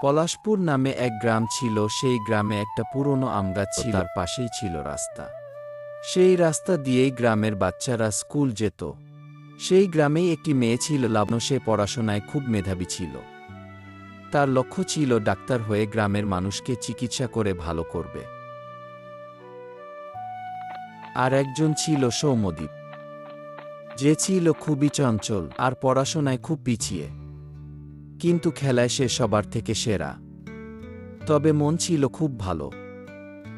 পলাশপুর নামে এক গ্রাম ছিল। সেই গ্রামে একটা পুরনো আমগাছ ছিল, তার পাশেই ছিল রাস্তা। সেই রাস্তা দিয়েই গ্রামের বাচ্চারা স্কুল যেত। সেই গ্রামেই একটি মেয়ে ছিল লাবণ্য। সে পড়াশোনায় খুব মেধাবী ছিল। তার লক্ষ্য ছিল ডাক্তার হয়ে গ্রামের মানুষকে চিকিৎসা করে ভালো করবে। আর একজন ছিল সৌম্যদীপ, যে ছিল খুবই চঞ্চল আর পড়াশোনায় খুব পিছিয়ে, কিন্তু খেলায় সে সবার থেকে সেরা। তবে মন ছিল খুব ভালো।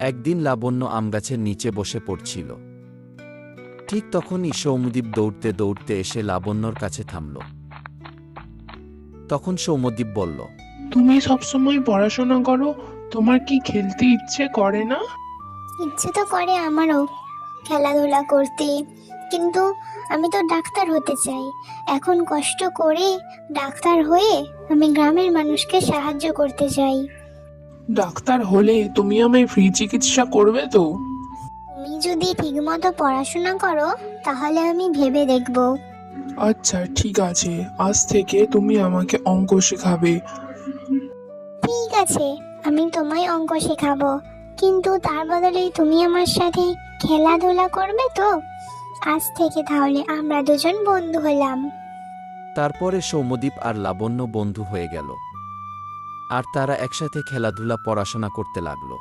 একদিন লাবণ্য আমগাছের নিচে বসে পড়ছিল। ঠিক তখনই সৌম্যদীপ দৌড়তে দৌড়তে এসে লাবণ্যর কাছে থামল। তখন সৌম্যদীপ বলল, তুমি সবসময় পড়াশোনা করো, তোমার কি খেলতে ইচ্ছে করে না? ইচ্ছে তো করে আমারও খেলাধুলা করতে, কিন্তু আমি তো ডাক্তার হতে চাই। এখন কষ্ট করে ডাক্তার হয়ে আমি গ্রামের মানুষকে সাহায্য করতে চাই। ডাক্তার হলে তুমি আমায় ফ্রি চিকিৎসা করবে তো? তুমি যদি ঠিকমতো পড়াশোনা করো তাহলে আমি ভেবে দেখব। আচ্ছা ঠিক আছে, আজ থেকে তুমি আমাকে অঙ্ক শেখাবে। ঠিক আছে, আমি তোমায় অঙ্ক শেখাবো, কিন্তু তার বদলে তুমি আমার সাথে খেলাধুলা করবে তো? আজ থেকে তাহলে আমরা দুজন বন্ধু হলাম। তারপরে সৌম্যদীপ আর লাবণ্য বন্ধু হয়ে গেল, আর তারা একসাথে খেলাধুলা পড়াশোনা করতে লাগলো।